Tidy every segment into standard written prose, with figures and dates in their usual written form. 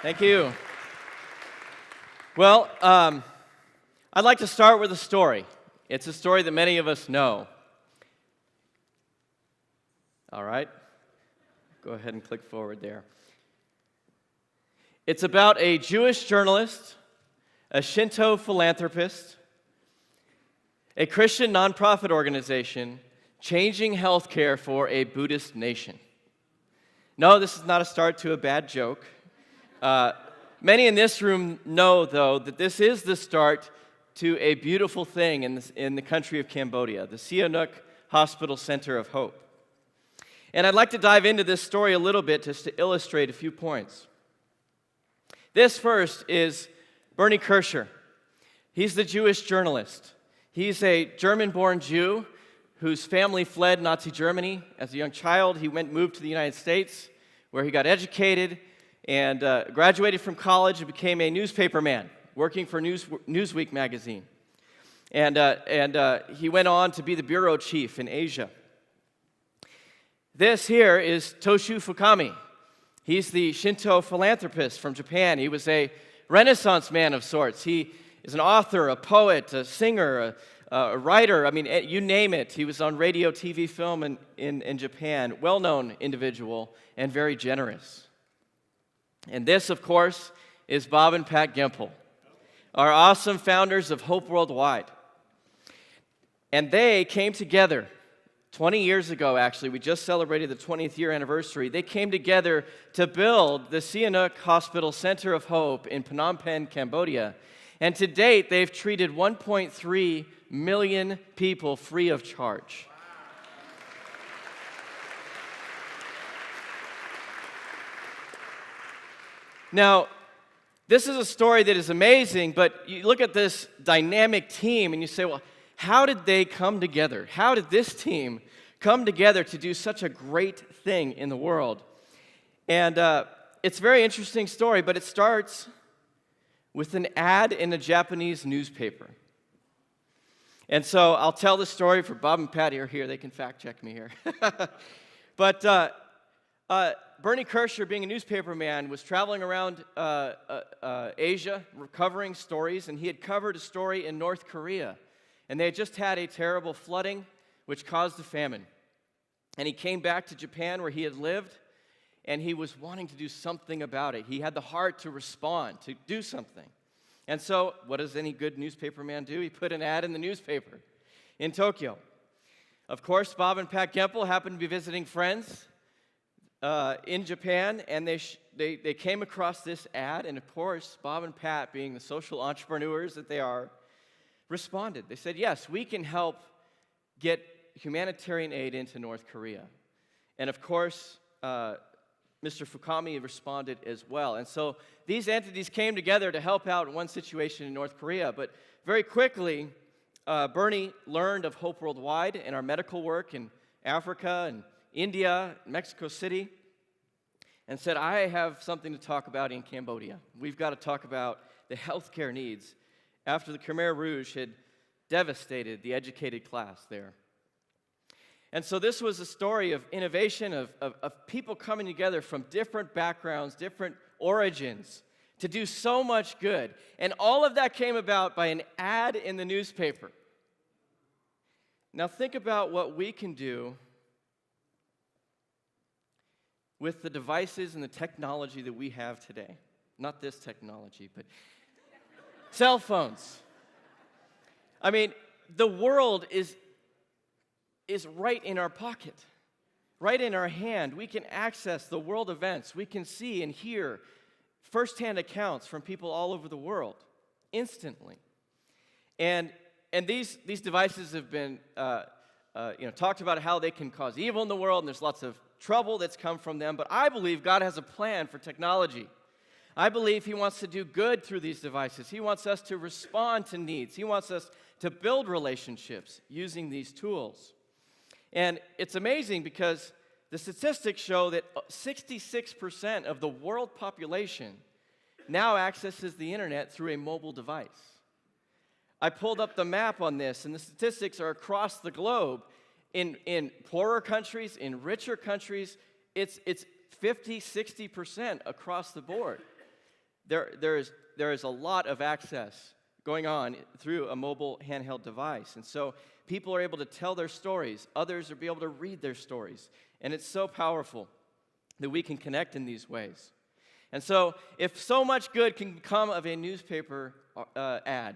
Thank you. Well, I'd like to start with a story. It's a story that many of us know. All right. Go ahead and click forward there. It's about a Jewish journalist, a Shinto philanthropist, a Christian nonprofit organization changing healthcare for a Buddhist nation. No, this is not a start to a bad joke. Many in this room know, though, that this is the start to a beautiful thing in the country of Cambodia, the Sihanouk Hospital Center of Hope. And I'd like to dive into this story a little bit just to illustrate a few points. This first is Bernie Kirscher. He's the Jewish journalist. He's a German-born Jew whose family fled Nazi Germany. As a young child, he moved to the United States, where he got educated and graduated from college and became a newspaper man, working for Newsweek magazine. And he went on to be the bureau chief in Asia. This here is Toshu Fukami. He's the Shinto philanthropist from Japan. He was a Renaissance man of sorts. He is an author, a poet, a singer, a writer. I mean, you name it. He was on radio, TV, film in Japan. Well-known individual and very generous. And this, of course, is Bob and Pat Gempel, our awesome founders of Hope Worldwide. And they came together 20 years ago, actually. We just celebrated the 20th year anniversary. They came together to build the Sihanouk Hospital Center of Hope in Phnom Penh, Cambodia. And to date, they've treated 1.3 million people free of charge. Now, this is a story that is amazing, but you look at this dynamic team and you say, well, how did they come together? How did this team come together to do such a great thing in the world? And it's a very interesting story, but it starts with an ad in a Japanese newspaper. And so I'll tell the story for Bob and Pat here. They can fact check me here. But Bernie Kirscher, being a newspaper man, was traveling around Asia, covering stories, and he had covered a story in North Korea. And they had just had a terrible flooding, which caused a famine. And he came back to Japan, where he had lived, and he was wanting to do something about it. He had the heart to respond, to do something. And so, what does any good newspaper man do? He put an ad in the newspaper in Tokyo. Of course, Bob and Pat Gempel happened to be visiting friends in Japan, and they came across this ad, and of course, Bob and Pat, being the social entrepreneurs that they are, responded. They said, yes, we can help get humanitarian aid into North Korea. And of course, Mr. Fukami responded as well. And so these entities came together to help out in one situation in North Korea. But very quickly, Bernie learned of Hope Worldwide and our medical work in Africa and India, Mexico City, and said, I have something to talk about in Cambodia. We've got to talk about the healthcare needs after the Khmer Rouge had devastated the educated class there. And so this was a story of innovation, of people coming together from different backgrounds, different origins, to do so much good. And all of that came about by an ad in the newspaper. Now think about what we can do with the devices and the technology that we have today. Not this technology, but cell phones. I mean, the world is right in our pocket, right in our hand. We can access the world events. We can see and hear firsthand accounts from people all over the world instantly. And these devices have been talked about how they can cause evil in the world, and there's lots of trouble that's come from them. But I believe God has a plan for technology. I believe He wants to do good through these devices. He wants us to respond to needs. He wants us to build relationships using these tools. And it's amazing because the statistics show that 66% of the world population now accesses the internet through a mobile device. I pulled up the map on this, and the statistics are across the globe. In poorer countries, in richer countries, it's 50, 60% across the board. there is a lot of access going on through a mobile handheld device. And so people are able to tell their stories. Others are able to read their stories. And it's so powerful that we can connect in these ways. And so if so much good can come of a newspaper ad,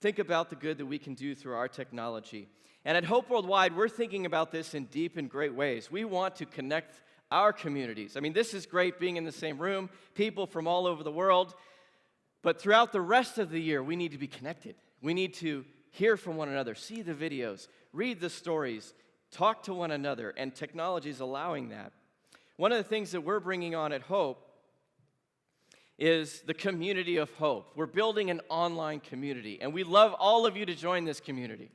think about the good that we can do through our technology. And at Hope Worldwide, we're thinking about this in deep and great ways. We want to connect our communities. I mean, this is great being in the same room, people from all over the world. But throughout the rest of the year, we need to be connected. We need to hear from one another, see the videos, read the stories, talk to one another, and technology is allowing that. One of the things that we're bringing on at Hope is the community of hope. We're building an online community, and we love all of you to join this community.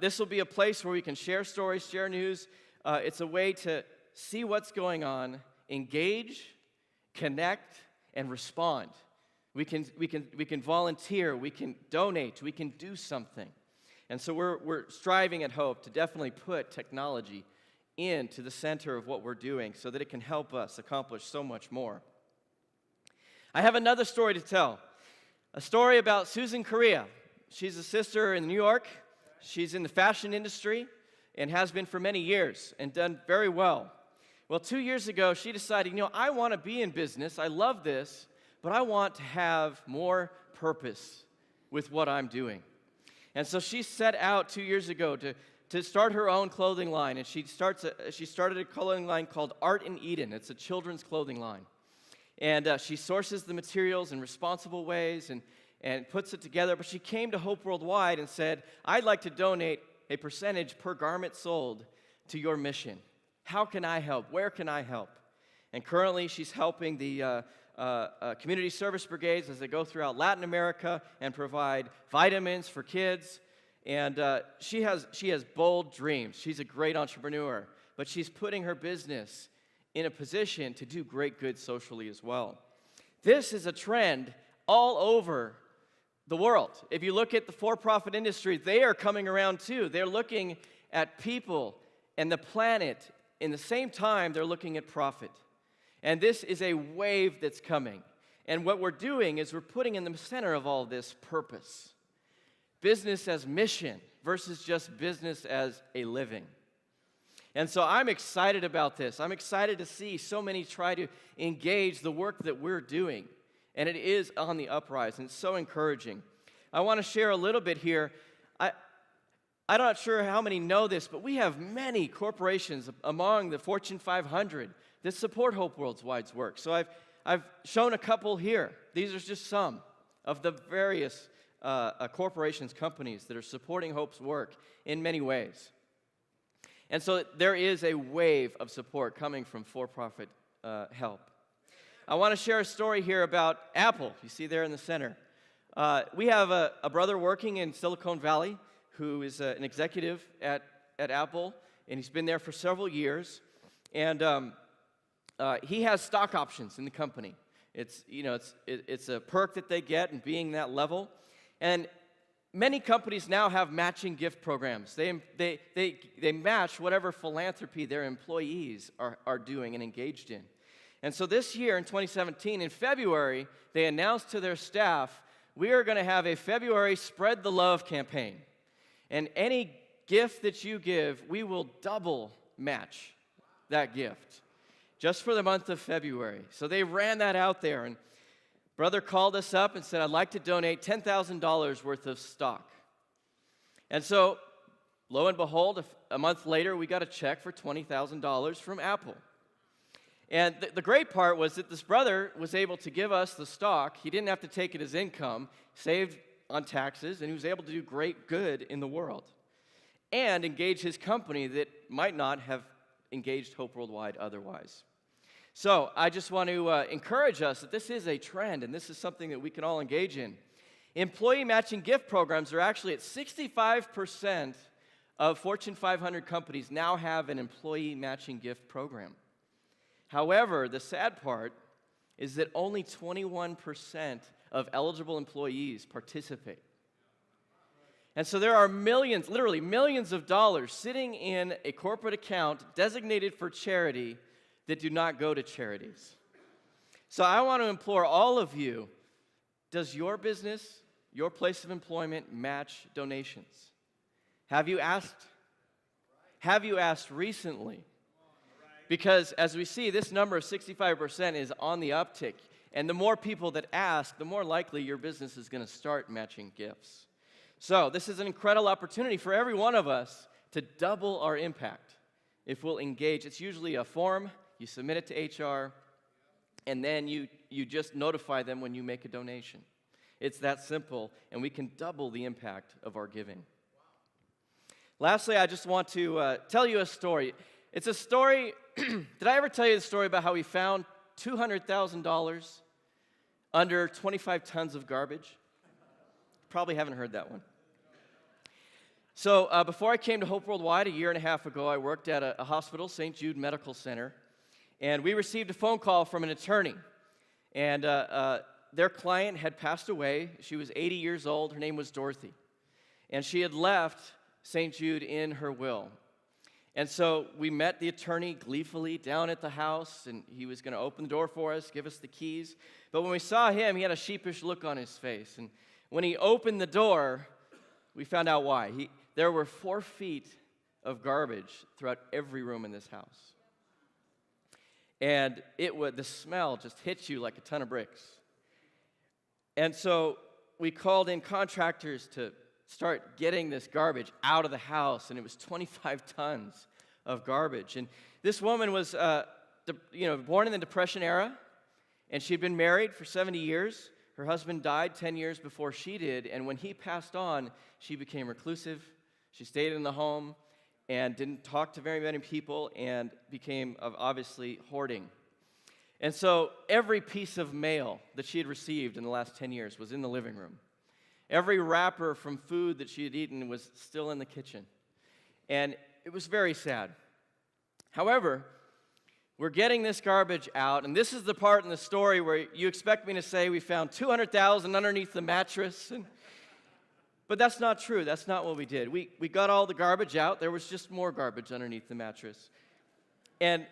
This will be a place where we can share stories, share news. It's a way to see what's going on, engage, connect, and respond. We can volunteer, we can donate, we can do something. And so we're striving at Hope to definitely put technology into the center of what we're doing so that it can help us accomplish so much more. I have another story to tell, a story about Susan Correa. She's a sister in New York. She's in the fashion industry and has been for many years and done very well. Well, 2 years ago, she decided, I want to be in business. I love this, but I want to have more purpose with what I'm doing. And so she set out 2 years ago to start her own clothing line, and she started a clothing line called Art in Eden. It's a children's clothing line. And she sources the materials in responsible ways and puts it together. But she came to Hope Worldwide and said, I'd like to donate a percentage per garment sold to your mission. How can I help? Where can I help? And currently she's helping the community service brigades as they go throughout Latin America and provide vitamins for kids. And she has bold dreams. She's a great entrepreneur, but she's putting her business in a position to do great good socially as well. This is a trend all over the world. If you look at the for-profit industry, they are coming around too. They're looking at people and the planet. In the same time, they're looking at profit. And this is a wave that's coming. And what we're doing is we're putting in the center of all this purpose. Business as mission versus just business as a living. And so I'm excited about this. I'm excited to see so many try to engage the work that we're doing. And it is on the uprise, and it's so encouraging. I want to share a little bit here. I'm not sure how many know this, but we have many corporations among the Fortune 500 that support Hope Worldwide's work. So I've shown a couple here. These are just some of the various corporations, companies that are supporting Hope's work in many ways. And so there is a wave of support coming from for-profit help. I want to share a story here about Apple. You see there in the center. We have a brother working in Silicon Valley who is an executive at Apple, and he's been there for several years. And he has stock options in the company. It's a perk that they get in being that level. And many companies now have matching gift programs. They match whatever philanthropy their employees are doing and engaged in. And so this year, in 2017, in February, they announced to their staff, we are going to have a February Spread the Love campaign. And any gift that you give, we will double match that gift just for the month of February. So they ran that out there, and brother called us up and said, I'd like to donate $10,000 worth of stock. And so, lo and behold, a month later, we got a check for $20,000 from Apple. And the great part was that this brother was able to give us the stock. He didn't have to take it as income, saved on taxes, and he was able to do great good in the world and engage his company that might not have engaged Hope Worldwide otherwise. So I just want to encourage us that this is a trend, and this is something that we can all engage in. Employee matching gift programs are actually at 65% of Fortune 500 companies now have an employee matching gift program. However, the sad part is that only 21% of eligible employees participate. And so there are millions, literally millions of dollars sitting in a corporate account designated for charity that do not go to charities. So I want to implore all of you, does your business, your place of employment match donations? Have you asked? Have you asked recently? Because as we see, this number of 65% is on the uptick. And the more people that ask, the more likely your business is going to start matching gifts. So this is an incredible opportunity for every one of us to double our impact if we'll engage. It's usually a form, you submit it to HR, and then you just notify them when you make a donation. It's that simple, and we can double the impact of our giving. Lastly, I just want to tell you a story. It's a story, did I ever tell you the story about how we found $200,000 under 25 tons of garbage? Probably haven't heard that one. So before I came to Hope Worldwide a year and a half ago, I worked at a hospital, St. Jude Medical Center, and we received a phone call from an attorney. And their client had passed away. She was 80 years old. Her name was Dorothy. And she had left St. Jude in her will. And so we met the attorney gleefully down at the house, and he was going to open the door for us, give us the keys. But when we saw him, he had a sheepish look on his face. And when he opened the door, we found out why. There were 4 feet of garbage throughout every room in this house. And the smell just hit you like a ton of bricks. And so we called in contractors to start getting this garbage out of the house, and it was 25 tons of garbage. And this woman was, born in the Depression era, and she'd been married for 70 years. Her husband died 10 years before she did, and when he passed on, she became reclusive. She stayed in the home and didn't talk to very many people and became obviously hoarding. And so every piece of mail that she had received in the last 10 years was in the living room. Every wrapper from food that she had eaten was still in the kitchen. And it was very sad. However, we're getting this garbage out, and this is the part in the story where you expect me to say we found $200,000 underneath the mattress. But that's not true. That's not what we did. We got all the garbage out. There was just more garbage underneath the mattress. And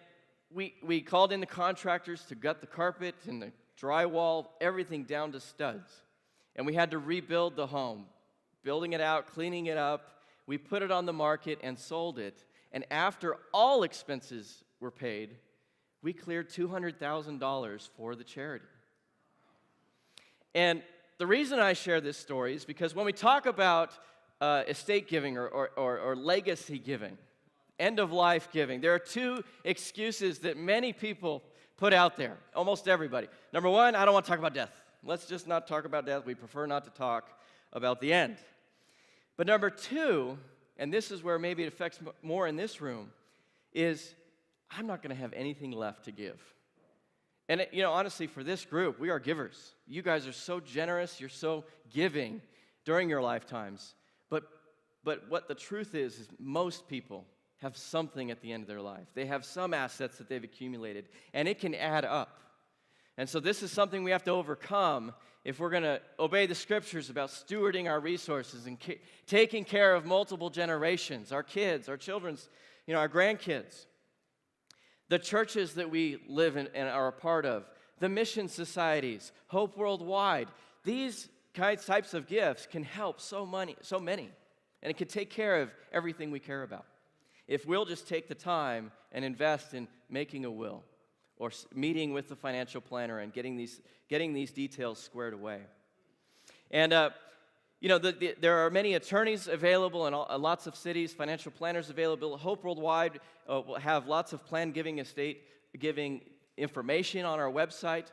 we called in the contractors to gut the carpet and the drywall, everything down to studs. And we had to rebuild the home, building it out, cleaning it up. We put it on the market and sold it. And after all expenses were paid, we cleared $200,000 for the charity. And the reason I share this story is because when we talk about estate giving or legacy giving, end-of-life giving, there are 2 excuses that many people put out there, almost everybody. Number 1, I don't want to talk about death. Let's just not talk about death. We prefer not to talk about the end. But number 2, and this is where maybe it affects more in this room, is I'm not going to have anything left to give. And, honestly, for this group, we are givers. You guys are so generous. You're so giving during your lifetimes. But what the truth is most people have something at the end of their life. They have some assets that they've accumulated, and it can add up. And so this is something we have to overcome if we're going to obey the Scriptures about stewarding our resources and taking care of multiple generations, our kids, our children's, our grandkids. The churches that we live in and are a part of, the mission societies, Hope Worldwide, these types of gifts can help so many, and it can take care of everything we care about. If we'll just take the time and invest in making a will or meeting with the financial planner and getting these details squared away. And there are many attorneys available in lots of cities, financial planners available. Hope Worldwide will have lots of plan giving, estate giving information on our website.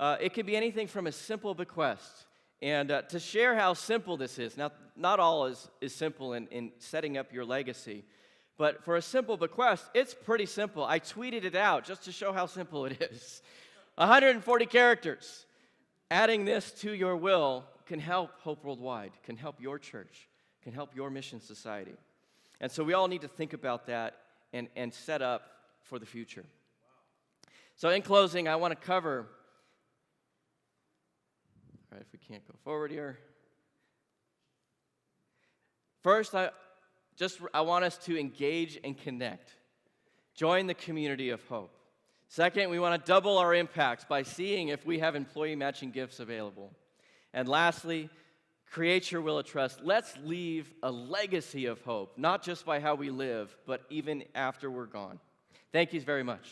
It can be anything from a simple bequest. And to share how simple this is, now, not all is simple in setting up your legacy, but for a simple bequest, it's pretty simple. I tweeted it out just to show how simple it is. 140 characters. Adding this to your will can help Hope Worldwide, can help your church, can help your mission society. And so we all need to think about that and set up for the future. So in closing, I want to cover, all right, if we can't go forward here. First, I want us to engage and connect. Join the community of hope. Second, we want to double our impact by seeing if we have employee matching gifts available. And lastly, create your will of trust. Let's leave a legacy of hope, not just by how we live, but even after we're gone. Thank you very much.